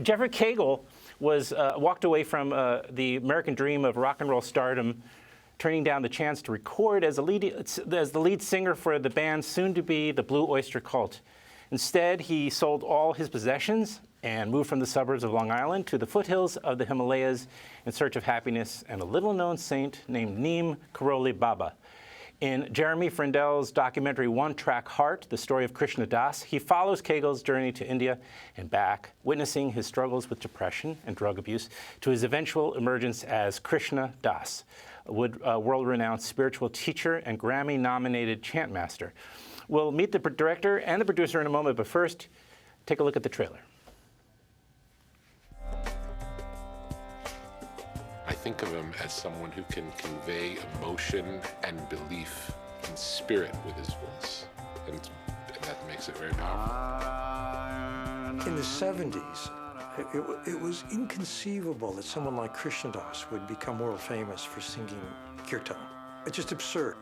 Jeffrey Kegel was walked away from the American dream of rock and roll stardom, turning down the chance to record as the lead singer for the band soon to be the Blue Oyster Cult. Instead, he sold all his possessions and moved from the suburbs of Long Island to the foothills of the Himalayas in search of happiness and a little-known saint named Neem Karoli Baba. In Jeremy Frendel's documentary One Track Heart, the story of Krishna Das, he follows Kegel's journey to India and back, witnessing his struggles with depression and drug abuse to his eventual emergence as Krishna Das, a world-renowned spiritual teacher and Grammy-nominated chant master. We'll meet the director and the producer in a moment, but first, take a look at the trailer. I think of him as someone who can convey emotion and belief and spirit with his voice, and that makes it very powerful. In the 70s, it was inconceivable that someone like Krishna Das would become world famous for singing kirtan. It's just absurd.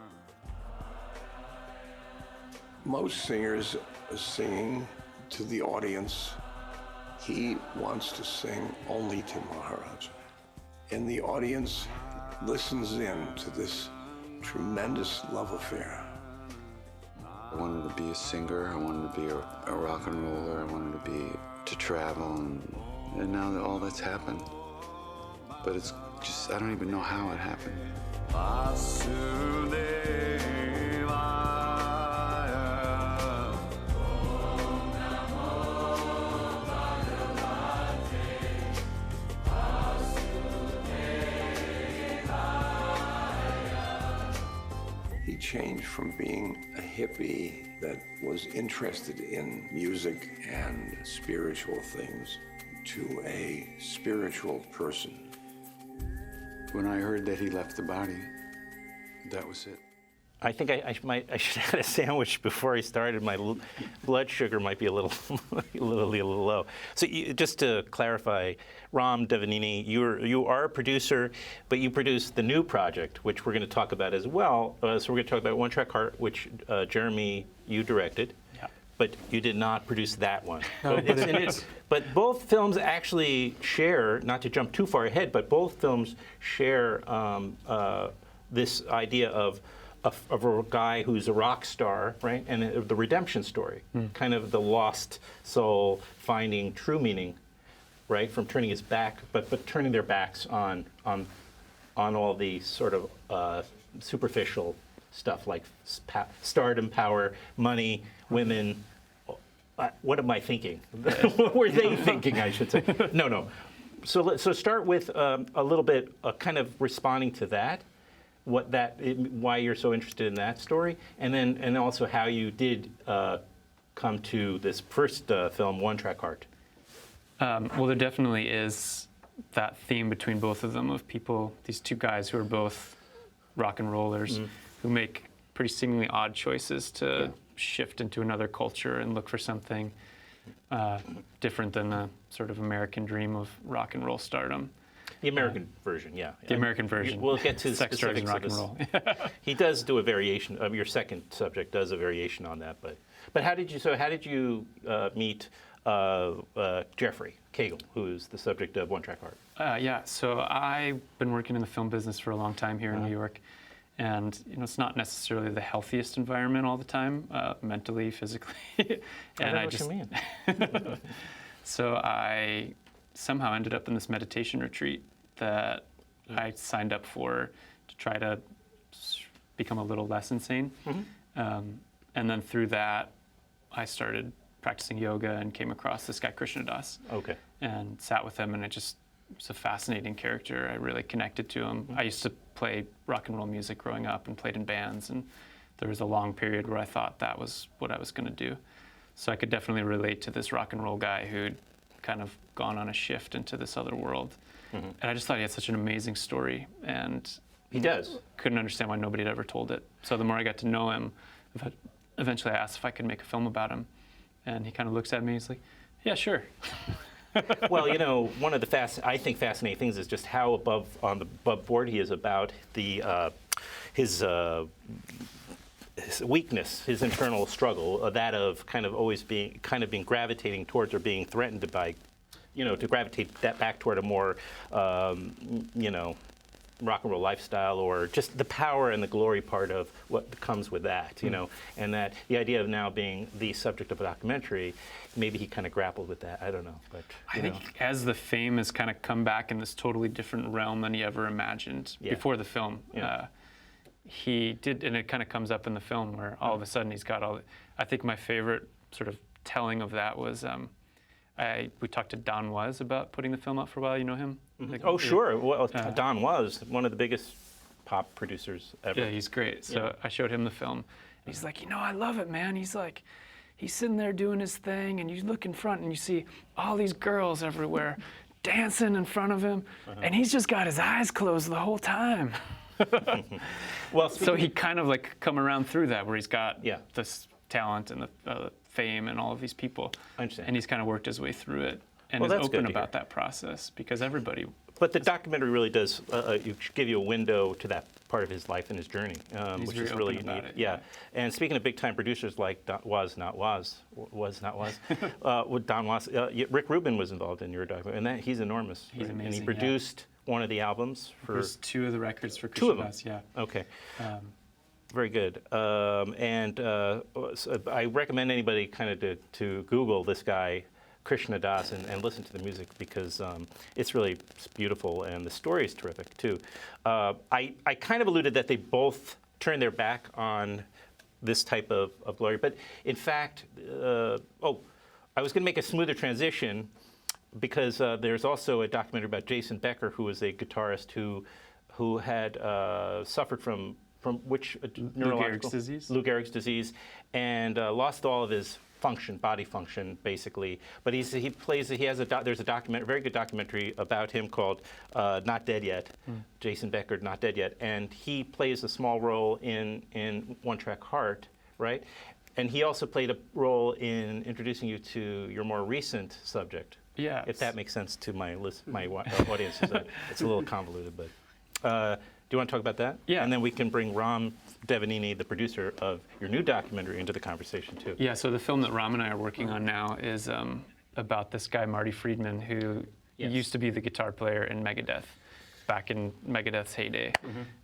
Most singers are singing to the audience. He wants to sing only to Maharaj. And the audience listens in to this tremendous love affair. I wanted to be a singer, I wanted to be a rock and roller, I wanted to travel, and now that all that's happened. But it's just, I don't even know how it happened. He changed from being a hippie that was interested in music and spiritual things to a spiritual person. When I heard that he left the body, that was it. I think I should have had a sandwich before I started. My blood sugar might be a little low. So just to clarify, Ram Devanini, you are a producer, but you produced the new project, which we're going to talk about as well. So we're going to talk about One Track Heart, which Jeremy, you directed. Yeah. But you did not produce that one. No, but both films actually share, not to jump too far ahead, but both films share this idea of a guy who's a rock star, right? And the redemption story, kind of the lost soul finding true meaning, right? From turning his back, but turning their backs on all the sort of superficial stuff like stardom, power, money, women. What am I thinking? What were they thinking, I should say? No. So start with a little bit kind of responding to that. Why you're so interested in that story, and also how you did come to this first film, One Track Heart. Well, there definitely is that theme between both of them of people, these two guys who are both rock and rollers, who make pretty seemingly odd choices to shift into another culture and look for something different than the sort of American dream of rock and roll stardom. The American version, yeah. The American version. We'll get to sex, drugs, and rock and roll. He does do a variation. Your second subject does a variation on that, but how did you meet Jeffrey Kegel, who is the subject of One Track Heart? Yeah. So I've been working in the film business for a long time here in New York, and it's not necessarily the healthiest environment all the time, mentally, physically. And I know what you mean. So I somehow ended up in this meditation retreat that I signed up for to try to become a little less insane. And then through that, I started practicing yoga and came across this guy, Krishna Das. Okay. And sat with him, and it was a fascinating character. I really connected to him. I used to play rock and roll music growing up and played in bands, and there was a long period where I thought that was what I was going to do. So I could definitely relate to this rock and roll guy who'd kind of gone on a shift into this other world. And I just thought he had such an amazing story, and he does. Couldn't understand why nobody had ever told it. So the more I got to know him, eventually I asked if I could make a film about him, and he kind of looks at me, he's like, yeah, sure. Well, one of the fascinating things is just how above board he is about his his weakness, his internal struggle, that of kind of always being gravitating towards or being threatened by, to gravitate that back toward a more, rock and roll lifestyle, or just the power and the glory part of what comes with that, and that the idea of now being the subject of a documentary, maybe he kind of grappled with that. I don't know, but I think as the fame has kind of come back in this totally different realm than he ever imagined before the film. Yeah. He did, and it kind of comes up in the film where all of a sudden he's got all. I think my favorite sort of telling of that was we talked to Don Was about putting the film up for a while. You know him? Like, oh, sure. Well, Don Was one of the biggest pop producers ever. Yeah, he's great. So I showed him the film. And he's like, I love it, man. He's like, he's sitting there doing his thing, and you look in front and you see all these girls everywhere dancing in front of him, and he's just got his eyes closed the whole time. Well, so he kind of like come around through that, where he's got this talent and the fame and all of these people. I understand. And he's kind of worked his way through it, and Well, is that's open good to about hear. that process, because everybody. But the documentary really does give you a window to that part of his life and his journey, He's which very is really open about neat. it, Yeah. And speaking of big-time producers like Don Was, with Don Was, Rick Rubin was involved in your documentary, and he's enormous. He's right? And he amazing, produced one of the albums for There's 2 of the records for two of Krishna them. Das, yeah. Okay. Very good. So I recommend anybody kind of to Google this guy, Krishna Das, and listen to the music, because it's really beautiful, and the story is terrific too. I kind of alluded that they both turned their back on this type of glory, but in fact, I was going to make a smoother transition, because there's also a documentary about Jason Becker, who was a guitarist who had suffered from which neurological? Lou Gehrig's disease, and lost all of his body function, basically. But there's a very good documentary about him called Not Dead Yet, Jason Becker, Not Dead Yet, and he plays a small role in One Track Heart, right? And he also played a role in introducing you to your more recent subject. Yeah. If that makes sense to my audience, it's a little convoluted, but. Do you want to talk about that? Yeah. And then we can bring Ram Devanini, the producer of your new documentary, into the conversation too. Yeah, so the film that Ram and I are working on now is about this guy, Marty Friedman, who used to be the guitar player in Megadeth, back in Megadeth's heyday.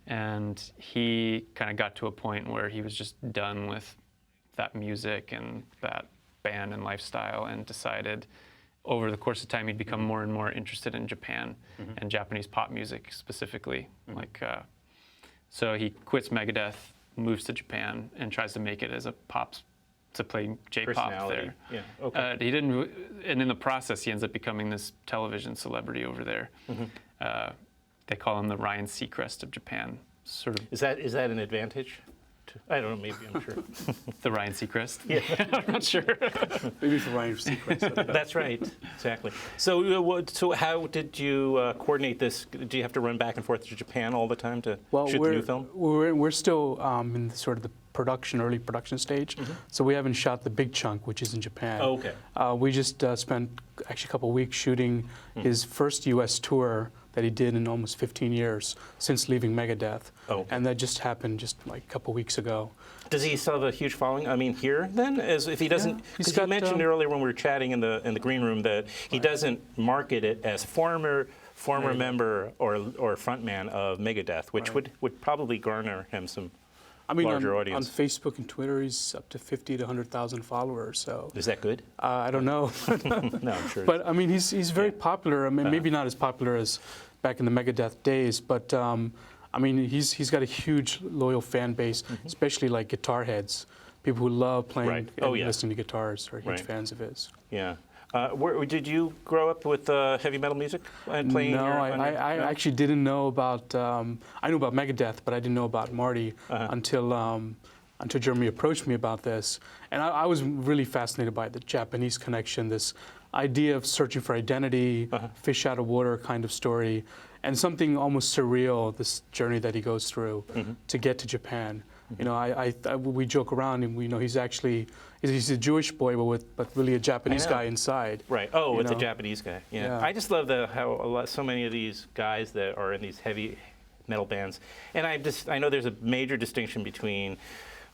And he kind of got to a point where he was just done with that music and that band and lifestyle, and decided over the course of time he'd become more and more interested in Japan and Japanese pop music specifically. So he quits Megadeth, moves to Japan, and tries to make it as a to play J-pop there. Yeah. Okay. He didn't, and in the process he ends up becoming this television celebrity over there. They call him the Ryan Seacrest of Japan. Sort of. Is that an advantage? I don't know. Maybe, I'm sure. The Ryan Seacrest? Yeah. I'm not sure. Maybe for Ryan Seacrest. That's right. Exactly. So how did you coordinate this? Do you have to run back and forth to Japan all the time to shoot the new film? We're still in sort of the early production stage. So we haven't shot the big chunk, which is in Japan. Oh, okay. We just spent actually a couple weeks shooting his first U.S. tour that he did in almost 15 years since leaving Megadeth. Oh, okay. And that just happened just like a couple weeks ago. Does he still have a huge following? I mean, here then, as if he doesn't, because you mentioned earlier when we were chatting in the green room that he doesn't market it as former member or frontman of Megadeth, which would probably garner him some larger on audience. On Facebook and Twitter, he's up to 50 to 100,000 followers. So is that good? I don't know. No, I'm sure. But I mean, he's very popular. I mean, maybe not as popular as back in the Megadeth days, but I mean, he's got a huge loyal fan base, especially like guitar heads. People who love playing and listening to guitars are huge fans of his. Yeah. Did you grow up with heavy metal music and playing? No, I actually didn't know about. I knew about Megadeth, but I didn't know about Marty until Jeremy approached me about this, and I was really fascinated by the Japanese connection, this idea of searching for identity, fish out of water kind of story, and something almost surreal. This journey that he goes through to get to Japan. You know, we joke around, and we know he's a Jewish boy, but really a Japanese guy inside. Right. Oh, it's a Japanese guy. Yeah. I just love how so many of these guys that are in these heavy metal bands, and I know there's a major distinction between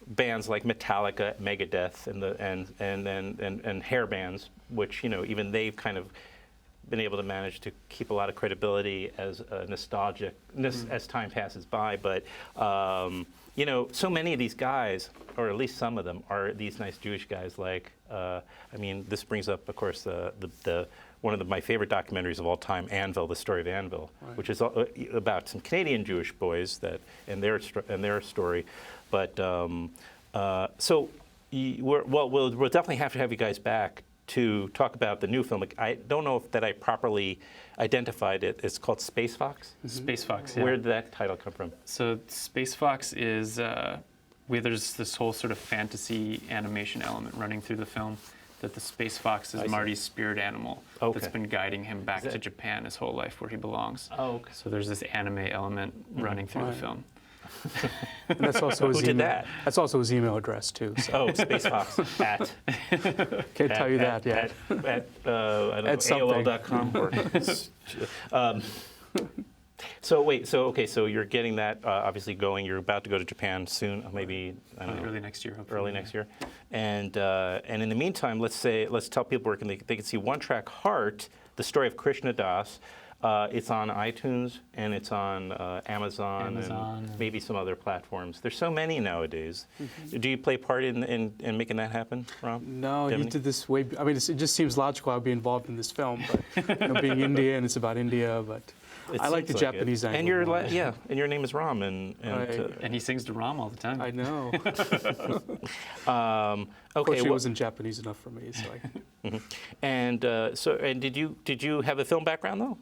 bands like Metallica, Megadeth, and hair bands, which even they've kind of been able to manage to keep a lot of credibility as nostalgicness as time passes by. But so many of these guys, or at least some of them, are these nice Jewish guys. Like, this brings up, of course, the one of my favorite documentaries of all time, Anvil, the story of Anvil, right, which is about some Canadian Jewish boys and their story. But we'll definitely have to have you guys back to talk about the new film. I don't know if that I properly identified it. It's called Space Fox? Space Fox, yeah. Where did that title come from? So Space Fox is, there's this whole sort of fantasy animation element running through the film, that the Space Fox is Marty's spirit animal that's been guiding him back to Japan his whole life, where he belongs. Oh, okay. So there's this anime element running through the film. And that's also his Who did that? That's also his email address too. So. Oh, Space Fox at. Can't tell you that yet. At AOL.com. So you're getting that obviously going. You're about to go to Japan soon, maybe early next year. Hopefully. Early next year, and in the meantime, let's tell people where they can see One Track Heart, the story of Krishna Das. It's on iTunes and it's on Amazon and maybe some other platforms. There's so many nowadays. Mm-hmm. Do you play part in making that happen, Rob? No, he did this way. It just seems logical I'd be involved in this film, but being Indian, it's about India, but. I like the Japanese angle. And and your name is Ram, and he sings to Ram all the time. I know. Okay, of course, he wasn't Japanese enough for me, so. And did you have a film background though?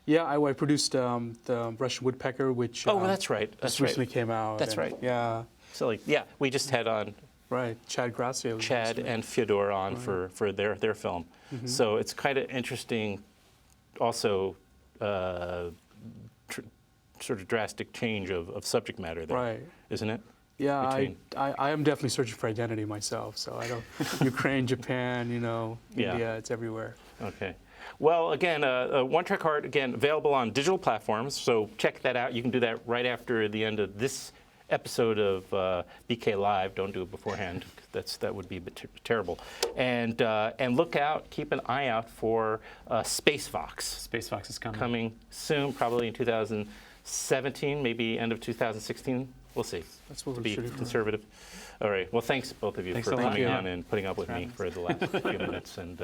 Yeah, I produced the Russian Woodpecker, which that's right. Just recently came out. That's right. Yeah. So we just had on. Right, Chad Gracia. Chad and Fyodor on for their film. Mm-hmm. So it's kind of interesting, also. Sort of drastic change of subject matter there, isn't it? Yeah, I am definitely searching for identity myself. So I don't Ukraine, Japan, India, it's everywhere. Okay. Well, again, One Track Heart, again, available on digital platforms. So check that out. You can do that right after the end of this episode of BK Live. Don't do it beforehand. That would be a bit terrible. And look out, keep an eye out for Space Fox. Space Fox is coming. Coming soon, probably in 2017, maybe end of 2016. We'll see. That's what to we're be shooting for. Conservative. All right. Well, thanks both of you for coming on and putting up with me for the last few minutes. And.